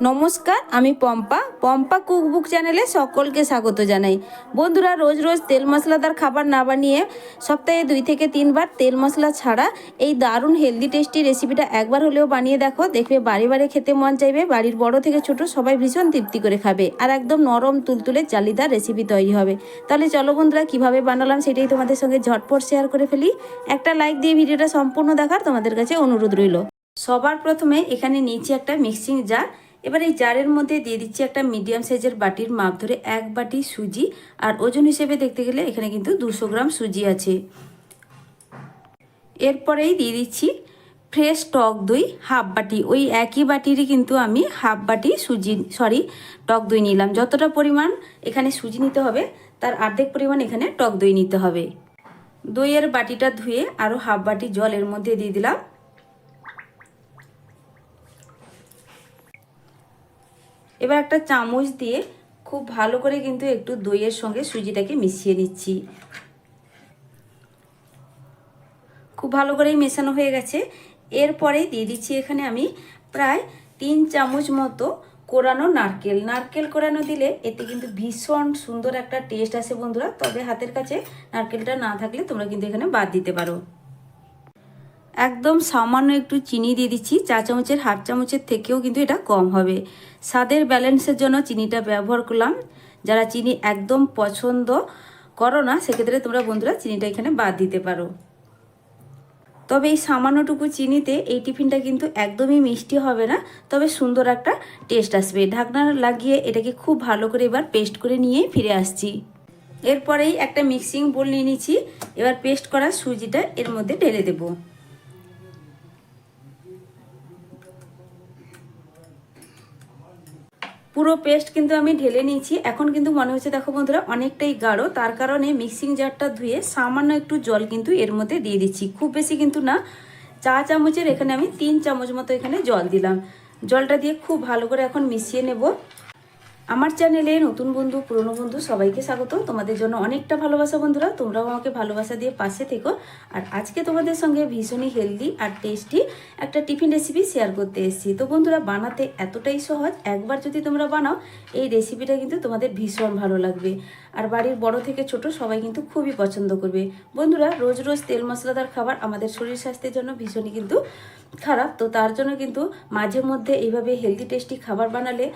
নমস্কার, আমি পম্পা কুকবুক চ্যানেলে সকলকে স্বাগত জানাই। বন্ধুরা, রোজ রোজ তেল মশলাদার খাবার না বানিয়ে সপ্তাহে 2 থেকে 3 বার তেল মশলা ছাড়া এই দারুণ হেলদি টেস্টি রেসিপিটা একবার হলেও বানিয়ে দেখো। দেখবে বাড়ি বাড়ি খেতে মন চাইবে। বাড়ির বড় থেকে ছোট সবাই ভীষণ তৃপ্তি করে খাবে আর একদম নরম তুলতুলে জালিদার রেসিপি তৈরি হবে। তাহলে চলো বন্ধুরা, কিভাবে বানালাম সেটাই তোমাদের সঙ্গে ঝটপট শেয়ার করে ফেলি। একটা লাইক দিয়ে ভিডিওটা সম্পূর্ণ দেখার তোমাদের কাছে অনুরোধ রইল। সবার প্রথমে এখানে নিচে একটা মিক্সিং জার। এবার এই জারের মধ্যে দিয়ে দিচ্ছি একটা মিডিয়াম সাইজের বাটির মাপ ধরে 1 বাটি সুজি। আর ওজন হিসেবে দেখতে গেলে এখানে কিন্তু 200 গ্রাম সুজি আছে। এরপরেই দিয়ে দিচ্ছি ফ্রেশ টক দই হাফ বাটি। ওই একই বাটিরই কিন্তু আমি হাফ বাটি টক দই নিলাম। যতটা পরিমাণ এখানে সুজি নিতে হবে তার অর্ধেক পরিমাণ এখানে টক দই নিতে হবে। দইয়ের বাটিটা ধুয়ে আরও হাফ বাটি জল এর মধ্যে দিয়ে দিলাম। এবার একটা চামচ দিয়ে খুব ভালো করে কিন্তু একটু দইয়ের সঙ্গে সুজিটাকে মিশিয়ে নিচ্ছি। খুব ভালো করেই মেশানো হয়ে গেছে। এরপরে দিয়ে দিচ্ছি এখানে আমি প্রায় 3 চামচ মতো কোরানো নারকেল কোরানো দিলে এতে কিন্তু ভীষণ সুন্দর একটা টেস্ট আসে বন্ধুরা। তবে হাতের কাছে নারকেলটা না থাকলে তোমরা কিন্তু এখানে বাদ দিতে পারো। একদম সামান্য একটু চিনি দিয়ে দিচ্ছি, 4 চামচের হাফ চামচের থেকেও কিন্তু এটা কম হবে। স্বাদের ব্যালেন্সের জন্য চিনিটা ব্যবহার করলাম। যারা চিনি একদম পছন্দ করো না সেক্ষেত্রে তোমরা বন্ধুরা চিনিটা এখানে বাদ দিতে পারো। তবে এই সামান্যটুকু চিনিতে এই টিফিনটা কিন্তু একদমই মিষ্টি হবে না, তবে সুন্দর একটা টেস্ট আসবে। ঢাকনা লাগিয়ে এটাকে খুব ভালো করে এবার পেস্ট করে নিয়ে ফিরে আসছি। এরপরেই একটা মিক্সিং বোল নিয়ে নিচ্ছি। এবার পেস্ট করা সুজিটা এর মধ্যে ঢেলে দেবো। পুরো পেস্ট কিন্তু আমি ঢেলে নিয়েছি। এখন কিন্তু মনে হচ্ছে দেখো বন্ধুরা অনেকটাই গাঢ়, তার কারণে মিক্সিং জারটা ধুয়ে সামান্য একটু জল কিন্তু এর মধ্যে দিয়ে দিচ্ছি। খুব বেশি কিন্তু না, 4 চামচের এখানে আমি 3 চামচ মতো এখানে জল দিলাম। জলটা দিয়ে খুব ভালো করে এখন মিশিয়ে নেব। আমার চ্যানেলে নতুন বন্ধু পুরনো বন্ধু সবাইকে স্বাগত। তোমাদের জন্য অনেকটা ভালোবাসা বন্ধুরা, তোমরাও আমাকে ভালোবাসা দিয়ে পাশে থেকো। আর আজকে তোমাদের সঙ্গে ভীষণই হেলদি আর টেস্টি একটা টিফিন রেসিপি শেয়ার করতে এসেছি। তো বন্ধুরা, বানাতে এতটাই সহজ, একবার যদি তোমরা বানাও এই রেসিপিটা কিন্তু তোমাদের ভীষণ ভালো লাগবে। আর বাড়ির বড় থেকে ছোট সবাই কিন্তু খুবই পছন্দ করবে। বন্ধুরা, রোজ রোজ তেল মশলাদার খাবার আমাদের শরীর স্বাস্থ্যের জন্য ভীষণই কিন্তু খারাপ। তো তার জন্য কিন্তু মাঝে মধ্যে এইভাবে হেলদি টেস্টি খাবার বানালে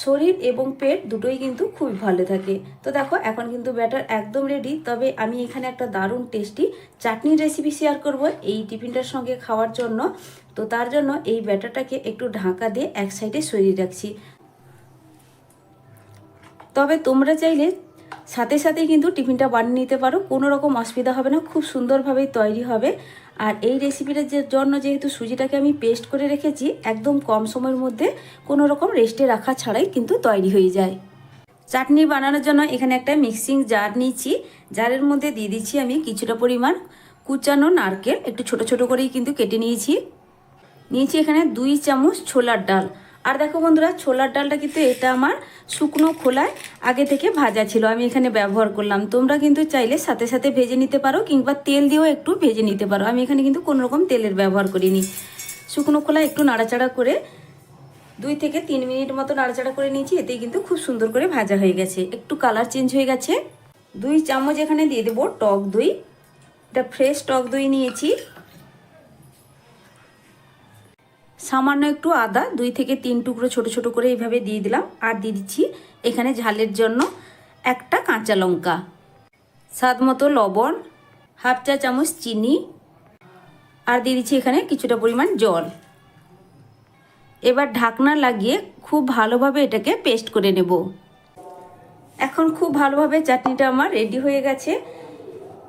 শরীর এবং পেট দুটোই কিন্তু খুবই ভালো থাকে। তো দেখো এখন কিন্তু ব্যাটার একদম রেডি। তবে আমি এখানে একটা দারুণ টেস্টি চাটনির রেসিপি শেয়ার করব এই টিফিনটার সঙ্গে খাওয়ার জন্য। তো তার জন্য এই ব্যাটারটাকে একটু ঢাকা দিয়ে এক সাইডে সরিয়ে রাখছি। তবে তোমরা চাইলে সাথে সাথে কিন্তু টিফিনটা বানিয়ে নিতে পারো, কোনো রকম অসুবিধা হবে না, খুব সুন্দরভাবেই তৈরি হবে। আর এই রেসিপিটার জন্য যেহেতু সুজিটাকে আমি পেস্ট করে রেখেছি, একদম কম সময়ের মধ্যে কোনো রকম রেস্টে রাখা ছাড়াই কিন্তু তৈরি হয়ে যায়। চাটনি বানানোর জন্য এখানে একটা মিক্সিং জার নিয়েছি। জারের মধ্যে দিয়ে দিচ্ছি আমি কিছুটা পরিমাণ কুচানো নারকেল, একটু ছোট ছোট করেই কিন্তু কেটে নিয়েছি এখানে 2 চামচ ছোলার ডাল। আর দেখো বন্ধুরা, ছোলার ডালটা কিন্তু এটা আমার শুকনো খোলায় আগে থেকে ভাজা ছিল, আমি এখানে ব্যবহার করলাম। তোমরা কিন্তু চাইলে সাথে সাথে ভেজে নিতে পারো কিংবা তেল দিয়েও একটু ভেজে নিতে পারো। আমি এখানে কিন্তু কোনো রকম তেলের ব্যবহার করিনি। শুকনো খোলায় একটু নাড়াচাড়া করে 2 থেকে 3 মিনিট মতো নাড়াচাড়া করে নিয়েছি। এতেই কিন্তু খুব সুন্দর করে ভাজা হয়ে গেছে, একটু কালার চেঞ্জ হয়ে গেছে। 2 চামচ এখানে দিয়ে দেবো টক দই। এটা ফ্রেশ টক দই নিয়েছি। সামান্য একটু আদা 2 থেকে 3 টুকরো ছোট ছোট করে এইভাবে দিয়ে দিলাম। আর দিয়ে দিচ্ছি এখানে ঝালের জন্য একটা কাঁচা লঙ্কা, স্বাদ মতো লবণ, হাফ চা চামচ চিনি, আর দিয়ে দিচ্ছি এখানে কিছুটা পরিমাণ জল। এবার ঢাকনা লাগিয়ে খুব ভালোভাবে এটাকে পেস্ট করে নেব। এখন খুব ভালোভাবে চাটনিটা আমার রেডি হয়ে গেছে।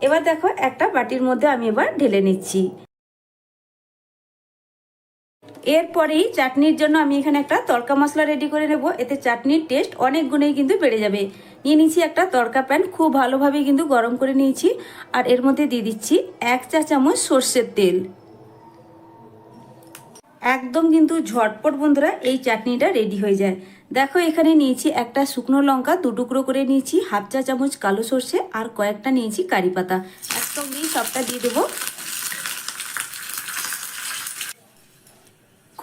এবার দেখো একটা বাটির মধ্যে আমি এবার ঢেলে নিচ্ছি। এরপরেই চাটনির জন্য আমি এখানে একটা তড়কা মশলা রেডি করে নেব। এতে চাটনির টেস্ট অনেক গুণেই কিন্তু বেড়ে যাবে। নিয়ে নিচ্ছি একটা তড়কা প্যান, খুব ভালোভাবে কিন্তু গরম করে নিয়েছি। আর এর মধ্যে দিয়ে দিচ্ছি 1 চা চামচ সর্ষের তেল। একদম কিন্তু ঝটপট বন্ধুরা এই চাটনিটা রেডি হয়ে যায়। দেখো এখানে নিয়েছি একটা শুকনো লঙ্কা 2 টুকরো করে নিয়েছি, হাফ চা চামচ কালো সর্ষে, আর কয়েকটা নিয়েছি কারি পাতা। একসঙ্গেই সবটা দিয়ে দেবো।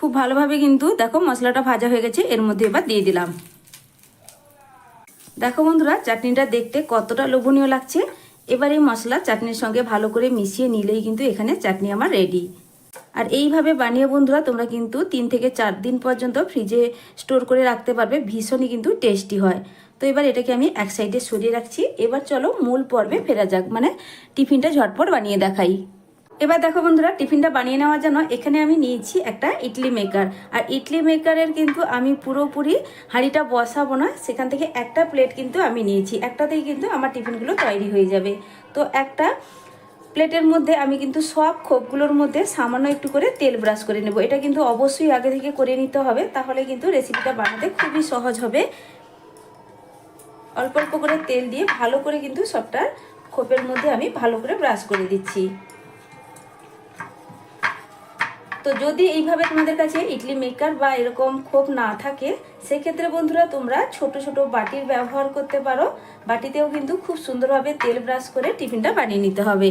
খুব ভালোভাবে কিন্তু দেখো মশলাটা ভাজা হয়ে গেছে, এর মধ্যে এবার দিয়ে দিলাম। দেখো বন্ধুরা চাটনিটা দেখতে কতটা লোভনীয় লাগছে। এবার এই মশলা চাটনির সঙ্গে ভালো করে মিশিয়ে নিলেই কিন্তু এখানে চাটনি আমার রেডি। আর এইভাবে বানিয়ে বন্ধুরা তোমরা কিন্তু 3 থেকে 4 দিন পর্যন্ত ফ্রিজে স্টোর করে রাখতে পারবে, ভীষণই কিন্তু টেস্টি হয়। তো এবার এটাকে আমি এক সাইডে সরিয়ে রাখছি। এবার চলো মূল পর্বে ফেরা যাক, মানে টিফিনটা ঝটপট বানিয়ে দেখাই। এবার দেখো বন্ধুরা টিফিনটা বানিয়ে নেওয়ার জন্য এখানে আমি নিয়েছি একটা ইডলি মেকার। আর ইডলি মেকারের কিন্তু আমি পুরোপুরি হাঁড়িটা বসাবো না, সেখান থেকে একটা প্লেট কিন্তু আমি নিয়েছি, একটাতেই কিন্তু আমার টিফিনগুলো তৈরি হয়ে যাবে। তো একটা প্লেটের মধ্যে আমি কিন্তু সব খোপগুলোর মধ্যে সামান্য একটু করে তেল ব্রাশ করে নেব। এটা কিন্তু অবশ্যই আগে থেকে করে নিতে হবে, তাহলে কিন্তু রেসিপিটা বানাতে খুবই সহজ হবে। অল্প অল্প করে তেল দিয়ে ভালো করে কিন্তু সবটা খোপের মধ্যে আমি ভালো করে ব্রাশ করে দিচ্ছি। তো যদি এইভাবে তোমাদের কাছে ইডলি মেকার বা এরকম খোপ না থাকে, সেক্ষেত্রে বন্ধুরা তোমরা ছোট ছোট বাটির ব্যবহার করতে পারো। বাটিতেও কিন্তু খুব সুন্দরভাবে তেল ব্রাশ করে টিফিনটা বানিয়ে নিতে হবে।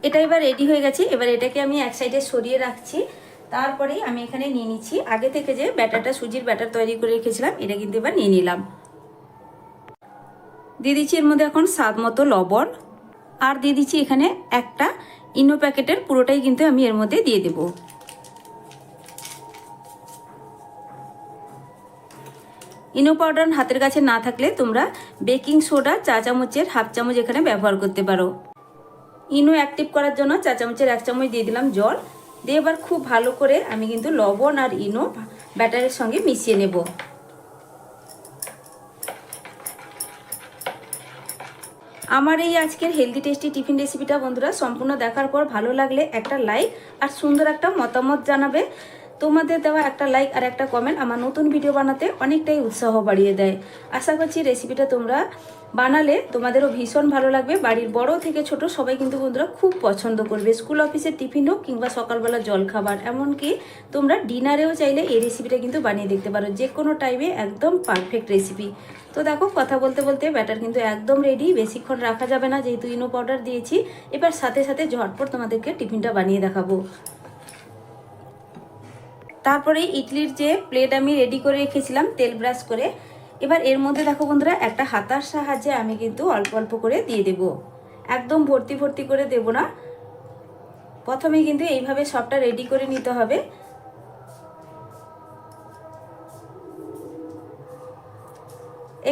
এটা এবার রেডি হয়ে গেছে। এবার এটাকে আমি এক সাইডে সরিয়ে রাখছি। তারপরেই আমি এখানে নিয়ে নিচ্ছি আগে থেকে যে ব্যাটারটা, সুজির ব্যাটার তৈরি করে রেখেছিলাম, এটা কিন্তু এবার নিয়ে নিলাম। দিয়ে দিচ্ছি এর মধ্যে এখন স্বাদ মতো লবণ, আর দিয়ে দিচ্ছি এখানে একটা ইনো প্যাকেটের পুরোটাই কিন্তু আমি এর মধ্যে দিয়ে দেব। ইনো পাউডার হাতের কাছে না থাকলে তোমরা বেকিং সোডা চা চামচের হাফ চামচ এখানে ব্যবহার করতে পারো। ইনো অ্যাক্টিভ করার জন্য চা চামচের 1 চামচ দিয়ে দিলাম জল। দিয়ে এবার খুব ভালো করে আমি কিন্তু লবণ আর ইনো ব্যাটারের সঙ্গে মিশিয়ে নেব। আমার এই আজকের হেলদি টেস্টি টিফিন রেসিপিটা বন্ধুরা সম্পূর্ণ দেখার পর ভালো লাগলে একটা লাইক আর সুন্দর একটা মতামত জানাবে। তোমাদের দেওয়া একটা লাইক আর একটা কমেন্ট আমার নতুন ভিডিও বানাতে অনেকটাই উৎসাহ বাড়িয়ে দেয়। আশা করছি রেসিপিটা তোমরা বানালে তোমাদেরও ভীষণ ভালো লাগবে। বাড়ির বড় থেকে ছোট সবাই কিন্তু বন্ধুরা খুব পছন্দ করবে। স্কুল অফিসের টিফিন হোক কিংবা সকালবেলা জলখাবার, এমনকি তোমরা ডিনারেও চাইলে এই রেসিপিটা কিন্তু বানিয়ে দেখতে পারো। যে কোনো টাইমে একদম পারফেক্ট রেসিপি। তো দেখো কথা বলতে বলতে ব্যাটার কিন্তু একদম রেডি, বেশিক্ষণ রাখা যাবে না যেহেতু ইনো পাউডার দিয়েছি। এবার সাথে সাথে ঝটপট তোমাদেরকে টিফিনটা বানিয়ে দেখাবো। তারপরে ইডলির যে প্লেট আমি রেডি করে রেখেছিলাম তেল ব্রাশ করে, এবার এর মধ্যে দেখো বন্ধুরা একটা হাতার সাহায্যে আমি কিন্তু অল্প অল্প করে দিয়ে দেব। একদম ভর্তি ভর্তি করে দেব না, প্রথমে কিন্তু এইভাবে সবটা রেডি করে নিতে হবে।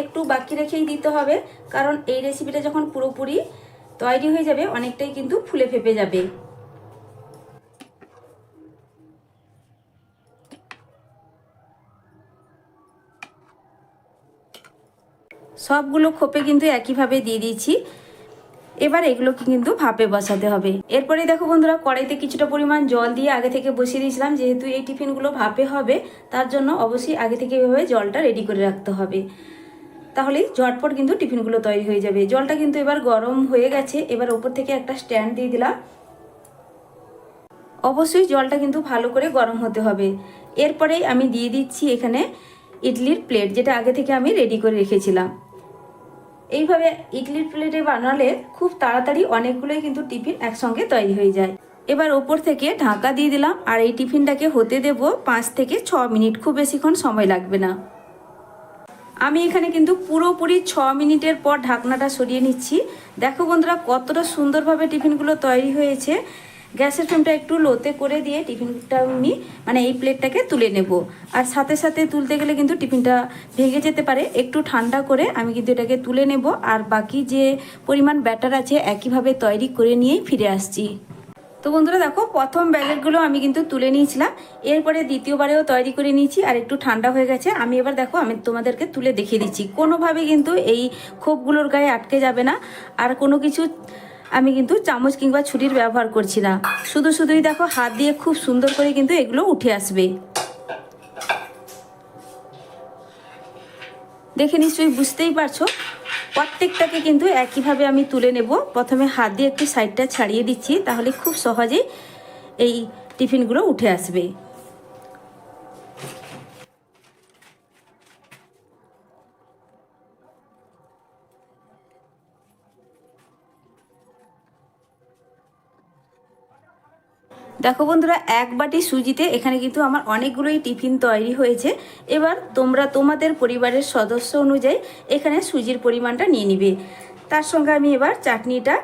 একটু বাকি রেখেই দিতে হবে, কারণ এই রেসিপিটা যখন পুরোপুরি তৈরি হয়ে যাবে অনেকটাই কিন্তু ফুলে ফেপে যাবে। সবগুলো খোপে কিন্তু একইভাবে দিয়ে দিয়েছি। এবার এগুলোকে কিন্তু ভাপে বসাতে হবে। এরপরে দেখো বন্ধুরা কড়াইতে কিছুটা পরিমাণ জল দিয়ে আগে থেকে বসিয়ে দিয়েছিলাম, যেহেতু এই টিফিনগুলো ভাপে হবে তার জন্য অবশ্যই আগে থেকে এভাবে জলটা রেডি করে রাখতে হবে, তাহলেই ঝটপট কিন্তু টিফিনগুলো তৈরি হয়ে যাবে। জলটা কিন্তু এবার গরম হয়ে গেছে। এবার ওপর থেকে একটা স্ট্যান্ড দিয়ে দিলাম। অবশ্যই জলটা কিন্তু ভালো করে গরম হতে হবে। এরপরেই আমি দিয়ে দিচ্ছি এখানে ইডলির প্লেট, যেটা আগে থেকে আমি রেডি করে রেখেছিলাম। এইভাবে ইডলির প্লেটে বানালে খুব তাড়াতাড়ি অনেকগুলোই কিন্তু টিফিন একসঙ্গে তৈরি হয়ে যায়। এবার ওপর থেকে ঢাকা দিয়ে দিলাম আর এই টিফিনটাকে হতে দেব 5 থেকে 6 মিনিট, খুব বেশিক্ষণ সময় লাগবে না। আমি এখানে কিন্তু পুরোপুরি 6 মিনিটের পর ঢাকনাটা সরিয়ে নিচ্ছি। দেখো বন্ধুরা কতটা সুন্দরভাবে টিফিনগুলো তৈরি হয়েছে। গ্যাসের ফ্লেমটা একটু লোতে করে দিয়ে টিফিনটা আমি এই প্লেটটাকে তুলে নেব। আর সাথে সাথে তুলতে গেলে কিন্তু টিফিনটা ভেঙে যেতে পারে, একটু ঠান্ডা করে আমি কিন্তু এটাকে তুলে নেব। আর বাকি যে পরিমাণ ব্যাটার আছে একইভাবে তৈরি করে নিয়েই ফিরে আসছি। তো বন্ধুরা দেখো প্রথম ব্যাগেটগুলো আমি কিন্তু তুলে নিয়েছিলাম, এরপরে দ্বিতীয়বারেও তৈরি করে নিয়েছি আর একটু ঠান্ডা হয়ে গেছে। আমি এবার দেখো আমি তোমাদেরকে তুলে দেখিয়ে দিচ্ছি, কোনোভাবে কিন্তু এই খোপগুলোর গায়ে আটকে যাবে না। আর কোনো কিছু আমি কিন্তু চামচ কিংবা ছুরির ব্যবহার করছি না, শুধুই দেখো হাত দিয়ে খুব সুন্দর করে কিন্তু এগুলো উঠে আসবে। দেখে নিশ্চয়ই বুঝতেই পারছো। প্রত্যেকটাকে কিন্তু একইভাবে আমি তুলে নেব। প্রথমে হাত দিয়ে একটু সাইডটা ছাড়িয়ে দিচ্ছি, তাহলে খুব সহজেই এই টিফিনগুলো উঠে আসবে। দেখো বন্ধুরা, এক বাটি সুজিতে এখানে কিন্তু আমার অনেকগুলোই টিফিন তৈরি হয়েছে। এবার তোমরা তোমাদের পরিবারের সদস্য অনুযায়ী এখানে সুজির পরিমাণটা নিয়ে নিবে। তার সঙ্গে আমি এবার চাটনিটা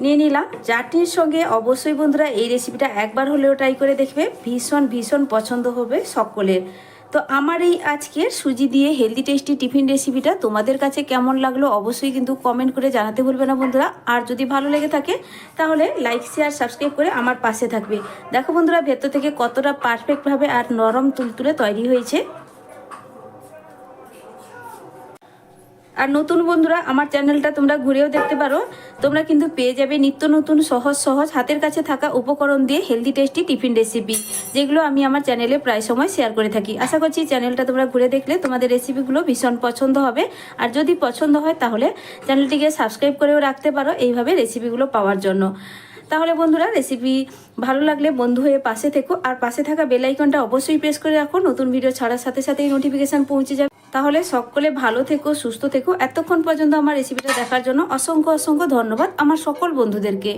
নিয়ে নিলাম। চাটনির সঙ্গে অবশ্যই বন্ধুরা এই রেসিপিটা একবার হলেও ট্রাই করে দেখবে, ভীষণ ভীষণ পছন্দ হবে সকলের। তো আমার এই আজকের সুজি দিয়ে হেলদি টেস্টি টিফিন রেসিপিটা তোমাদের কাছে কেমন লাগলো অবশ্যই কিন্তু কমেন্ট করে জানাতে ভুলবে না বন্ধুরা। আর যদি ভালো লেগে থাকে তাহলে লাইক শেয়ার সাবস্ক্রাইব করে আমার পাশে থাকবে। দেখো বন্ধুরা, ভেতর থেকে কতটা পারফেক্টভাবে আর নরম তুলতুলে তৈরি হয়েছে। আর নতুন বন্ধুরা, আমার চ্যানেলটা তোমরা ঘুরেও দেখতে পারো। তোমরা কিন্তু পেয়ে যাবে নিত্য নতুন সহজ সহজ হাতের কাছে থাকা উপকরণ দিয়ে হেলদি টেস্টি টিফিন রেসিপি, যেগুলো আমি আমার চ্যানেলে প্রায় সময় শেয়ার করে থাকি। আশা করছি চ্যানেলটা তোমরা ঘুরে দেখলে তোমাদের রেসিপিগুলো ভীষণ পছন্দ হবে। আর যদি পছন্দ হয় তাহলে চ্যানেলটিকে সাবস্ক্রাইব করেও রাখতে পারো এইভাবে রেসিপিগুলো পাওয়ার জন্য। তাহলে বন্ধুরা, রেসিপি ভালো লাগলে বন্ধু হয়ে পাশে থেকো, আর পাশে থাকা বেল আইকনটা অবশ্যই প্রেস করে রাখো। নতুন ভিডিও ছাড়ার সাথে সাথেই নোটিফিকেশান পৌঁছে যাবে। তাহলে সকলে ভালো থেকো, সুস্থ থেকো। এতক্ষণ পর্যন্ত আমার রেসিপিটা দেখার জন্য অসংখ্য অসংখ্য ধন্যবাদ আমার সকল বন্ধুদেরকে।